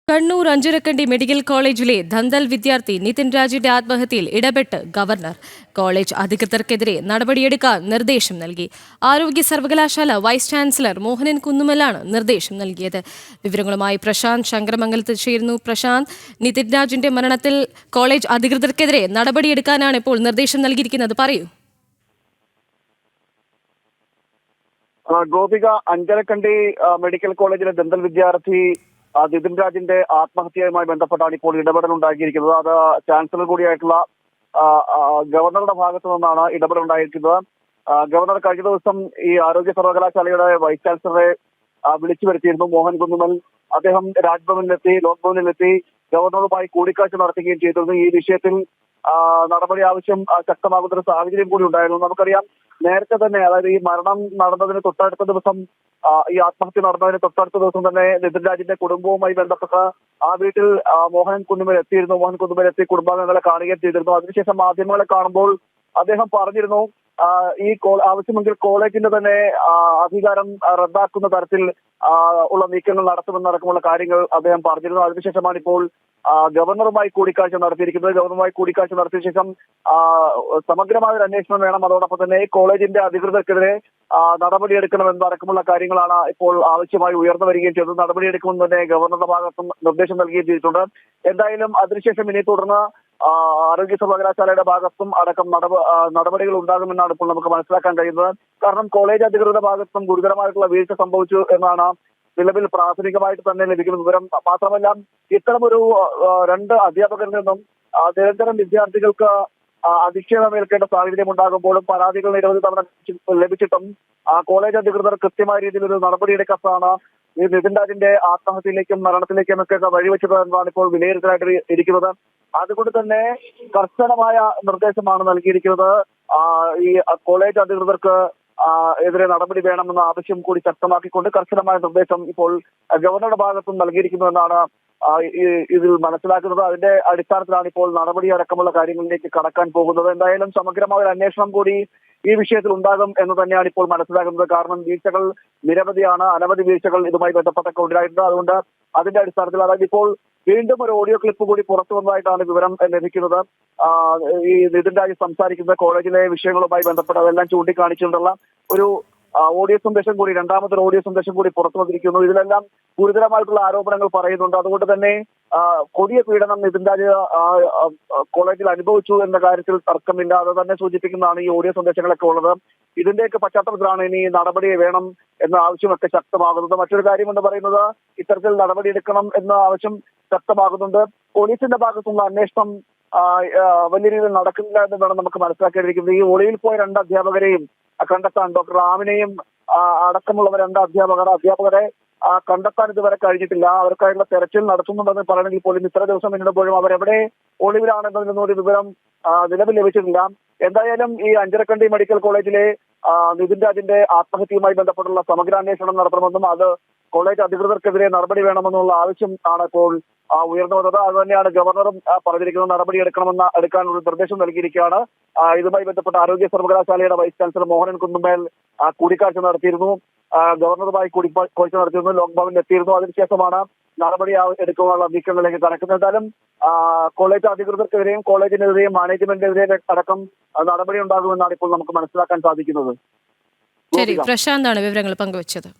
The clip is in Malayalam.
കണ്ണൂർ അഞ്ചരക്കണ്ടി മെഡിക്കൽ കോളേജിലെ ധന്തൽ വിദ്യാർത്ഥി നിതിൻ രാജിന്റെ ആത്മഹത്യയിൽ ഇടപെട്ട് ഗവർണർ. കോളേജ് അധികൃതർക്കെതിരെ നടപടിയെടുക്കാൻ നിർദ്ദേശം നൽകി. ആരോഗ്യ സർവകലാശാല വൈസ് ചാൻസലർ മോഹനൻ കുന്നുമലാണ് നിർദ്ദേശം നൽകിയത്. വിവരങ്ങളുമായി പ്രശാന്ത് ശങ്കരമംഗലത്ത് ചേരുന്നു. പ്രശാന്ത്, നിതിൻ രാജിന്റെ മരണത്തിൽ കോളേജ് അധികൃതർക്കെതിരെ നടപടിയെടുക്കാനാണ് ഇപ്പോൾ നിർദ്ദേശം നൽകിയിരിക്കുന്നത്. പറയൂ. ഗോപിക, അഞ്ചരക്കണ്ടി മെഡിക്കൽ കോളേജിലെ ദന്തൽ വിദ്യാർത്ഥി നിതിൻ രാജിന്റെ ആത്മഹത്യയുമായി ബന്ധപ്പെട്ടാണ് ഇപ്പോൾ ഇടപെടൽ ഉണ്ടാക്കിയിരിക്കുന്നത്. അത് ചാൻസലർ കൂടിയായിട്ടുള്ള ഗവർണറുടെ ഭാഗത്തു നിന്നാണ് ഇടപെടൽ ഉണ്ടായിരിക്കുന്നത്. ഗവർണർ കഴിഞ്ഞ ദിവസം ഈ ആരോഗ്യ സർവകലാശാലയുടെ വൈസ് ചാൻസലറെ വിളിച്ചു വരുത്തിയിരുന്നു. മോഹൻ കുന്നുമൽ അദ്ദേഹം രാജ്ഭവനിലെത്തി, ലോക് ഭവനിലെത്തി ഗവർണറുമായി കൂടിക്കാഴ്ച നടത്തുകയും ചെയ്തിരുന്നു. ഈ വിഷയത്തിൽ നടപടി ആവശ്യം ശക്തമാകുന്ന ഒരു സാഹചര്യം കൂടി ഉണ്ടായിരുന്നു. നമുക്കറിയാം, നേരത്തെ തന്നെ, അതായത് ഈ മരണം നടന്നതിന് തൊട്ടടുത്ത ദിവസം, ഈ ആത്മഹത്യ നടന്നതിന് തൊട്ടടുത്ത ദിവസം തന്നെ നിതിൻ രാജിന്റെ കുടുംബവുമായി ബന്ധപ്പെട്ട് ആ വീട്ടിൽ മോഹൻ കുന്നുമൽ എത്തിയിരുന്നു. മോഹൻ കുന്നുമൽ എത്തി കുടുംബാംഗങ്ങളെ കാണുകയും ചെയ്തിരുന്നു. അതിനുശേഷം മാധ്യമങ്ങളെ കാണുമ്പോൾ അദ്ദേഹം പറഞ്ഞിരുന്നു, ഈ ആവശ്യമെങ്കിൽ കോളേജിന്റെ തന്നെ അധികാരം റദ്ദാക്കുന്ന തരത്തിൽ ഉള്ള നീക്കങ്ങൾ നടത്തുമെന്നടക്കമുള്ള കാര്യങ്ങൾ അദ്ദേഹം പറഞ്ഞിരുന്നു. അതിനുശേഷമാണ് ഇപ്പോൾ ഗവർണറുമായി കൂടിക്കാഴ്ച നടത്തിയിരിക്കുന്നത്. ഗവർണറുമായി കൂടിക്കാഴ്ച നടത്തിയ ശേഷം സമഗ്രമായ ഒരു അന്വേഷണം വേണം, അതോടൊപ്പം തന്നെ കോളേജിന്റെ അധികൃതർക്കെതിരെ നടപടിയെടുക്കണമെന്നടക്കമുള്ള കാര്യങ്ങളാണ് ഇപ്പോൾ ആവശ്യമായി ഉയർന്നു വരികയും ചെയ്തത്. നടപടിയെടുക്കുമെന്ന് തന്നെ ഗവർണറുടെ ഭാഗത്തും നിർദ്ദേശം നൽകുകയും ചെയ്തിട്ടുണ്ട്. എന്തായാലും അതിനുശേഷം ഇനി തുടർന്ന് ആരോഗ്യ സർവകലാശാലയുടെ ഭാഗത്തും അടക്കം നടപടികൾ ഉണ്ടാകുമെന്നാണ് ഇപ്പോൾ നമുക്ക് മനസ്സിലാക്കാൻ കഴിയുന്നത്. കാരണം കോളേജ് അധികൃതരുടെ ഭാഗത്തും ഗുരുതരമായിട്ടുള്ള വീഴ്ച സംഭവിച്ചു എന്നാണ് നിലവിൽ പ്രാഥമികമായിട്ട് തന്നെ ലഭിക്കുന്ന വിവരം. മാത്രമല്ല, ഇത്തരമൊരു 2 അധ്യാപകരിൽ നിന്നും നിരന്തരം വിദ്യാർത്ഥികൾക്ക് അധിക്ഷേപമേൽക്കേണ്ട സാഹചര്യം ഉണ്ടാകുമ്പോഴും പരാതികൾ നിരവധി തവണ ലഭിച്ചിട്ടും കോളേജ് അധികൃതർ കൃത്യമായ രീതിയിൽ ഒരു നടപടിയെടുക്കാത്തതാണ് ഈ നിതിൻ രാജിന്റെ ആത്മഹത്യയിലേക്കും മരണത്തിലേക്കും ഒക്കെ വഴിവെച്ചത് എന്നാണ് ഇപ്പോൾ വിലയിരുത്തലായിട്ട് ഇരിക്കുന്നത്. അതുകൊണ്ട് തന്നെ കർശനമായ നിർദ്ദേശമാണ് നൽകിയിരിക്കുന്നത്. ഈ കോളേജ് അധികൃതർക്ക് എതിരെ നടപടി വേണമെന്ന ആവശ്യം കൂടി ശക്തമാക്കിക്കൊണ്ട് കർശനമായ നിർദ്ദേശം ഇപ്പോൾ ഗവർണറുടെ ഭാഗത്തും നൽകിയിരിക്കുന്നുവെന്നാണ് ഇതിൽ മനസ്സിലാക്കുന്നത്. അതിന്റെ അടിസ്ഥാനത്തിലാണ് ഇപ്പോൾ നടപടി അടക്കമുള്ള കാര്യങ്ങളിലേക്ക് കടക്കാൻ പോകുന്നത്. എന്തായാലും സമഗ്രമായ ഒരു അന്വേഷണം കൂടി ഈ വിഷയത്തിൽ ഉണ്ടാകും എന്ന് തന്നെയാണ് ഇപ്പോൾ മനസ്സിലാക്കുന്നത്. കാരണം വീഴ്ചകൾ നിരവധിയാണ്, അനവധി വീഴ്ചകൾ ഇതുമായി ബന്ധപ്പെട്ടൊക്കെ ഉണ്ടായിട്ടുണ്ട്. അതുകൊണ്ട് അതിന്റെ അടിസ്ഥാനത്തിൽ, അതായത് ഇപ്പോൾ വീണ്ടും ഒരു ഓഡിയോ ക്ലിപ്പ് കൂടി പുറത്തു വന്നതായിട്ടാണ് വിവരം ലഭിക്കുന്നത്. ഈ നിതിൻ രാജ് സംസാരിക്കുന്ന കോളേജിലെ വിഷയങ്ങളുമായി ബന്ധപ്പെട്ട് അതെല്ലാം ചൂണ്ടിക്കാണിച്ചുകൊണ്ടുള്ള ഒരു ഓഡിയോ സന്ദേശം കൂടി, രണ്ടാമതൊരു ഓഡിയോ സന്ദേശം കൂടി പുറത്തു വന്നിരിക്കുന്നു. ഇതിലെല്ലാം ഗുരുതരമായിട്ടുള്ള ആരോപണങ്ങൾ പറയുന്നുണ്ട്. അതുകൊണ്ട് തന്നെ കൊടിയ പീഡനം നിതിൻ രാജ് കോളേജിൽ അനുഭവിച്ചു എന്ന കാര്യത്തിൽ തർക്കമില്ല. അത് തന്നെ സൂചിപ്പിക്കുന്നതാണ് ഈ ഓഡിയോ സന്ദേശങ്ങളൊക്കെ ഉള്ളത്. ഇതിന്റെയൊക്കെ പശ്ചാത്തലത്തിലാണ് ഇനി നടപടി വേണം എന്ന ആവശ്യമൊക്കെ ശക്തമാകുന്നത്. മറ്റൊരു കാര്യം എന്ന് പറയുന്നത്, ഇത്തരത്തിൽ നടപടിയെടുക്കണം എന്ന ആവശ്യം ശക്തമാകുന്നുണ്ട്. പോലീസിന്റെ ഭാഗത്തുള്ള അന്വേഷണം വലിയ രീതിയിൽ നടക്കുന്നില്ല എന്ന് വേണം നമുക്ക് മനസ്സിലാക്കിയിരിക്കുന്നത്. ഈ ഒളിയിൽ പോയ 2 അധ്യാപകരെയും കണ്ടെത്താൻ, ഡോക്ടർ റാമിനെയും അടക്കമുള്ളവർ 2 അധ്യാപകരെ കണ്ടെത്താൻ ഇതുവരെ കഴിഞ്ഞിട്ടില്ല. അവർക്കായുള്ള തെരച്ചിൽ നടത്തുന്നുണ്ടെന്ന് പറയണമെങ്കിൽ പോലും ഇത്ര ദിവസം പിന്നിടുമ്പോഴും അവരെവിടെ ഒളിവിലാണെന്നതിനൊന്നും ഒരു വിവരം നിലവിൽ ലഭിച്ചിട്ടില്ല. എന്തായാലും ഈ അഞ്ചരക്കണ്ടി മെഡിക്കൽ കോളേജിലെ നിതിൻ രാജിന്റെ ആത്മഹത്യയുമായി ബന്ധപ്പെട്ടുള്ള സമഗ്രാന്വേഷണം നടത്തണമെന്നും അത് കോളേജ് അധികൃതർക്കെതിരെ നടപടി വേണമെന്നുള്ള ആവശ്യം ആണ് ഇപ്പോൾ ഉയർന്നു വന്നത്. അത് തന്നെയാണ് ഗവർണറും പറഞ്ഞിരിക്കുന്നത്. എടുക്കാനുള്ള നിർദ്ദേശം നൽകിയിരിക്കുകയാണ്. ഇതുമായി ബന്ധപ്പെട്ട ആരോഗ്യ സർവകലാശാലയുടെ വൈസ് ചാൻസലർ മോഹനൻ കുന്നുമേൽ കൂടിക്കാഴ്ച നടത്തിയിരുന്നു. ഗവർണറുമായി കൂടിക്കാഴ്ച നടത്തിയിരുന്നു. ലോക് ഭവനിൽ എത്തിയിരുന്നു. അതിനുശേഷമാണ് നടപടി എടുക്കാനുള്ള നീക്കങ്ങളിലേക്ക് കടക്കുന്നത്. എന്തായാലും കോളേജ് അധികൃതർക്കെതിരെയും കോളേജിനെതിരെയും മാനേജ്മെന്റിനെതിരെ അടക്കം നടപടി ഉണ്ടാകുമെന്നാണ് ഇപ്പോൾ നമുക്ക് മനസ്സിലാക്കാൻ സാധിക്കുന്നത്. ശരി, പ്രശാന്താണ് വിവരങ്ങൾ പങ്കുവച്ചത്.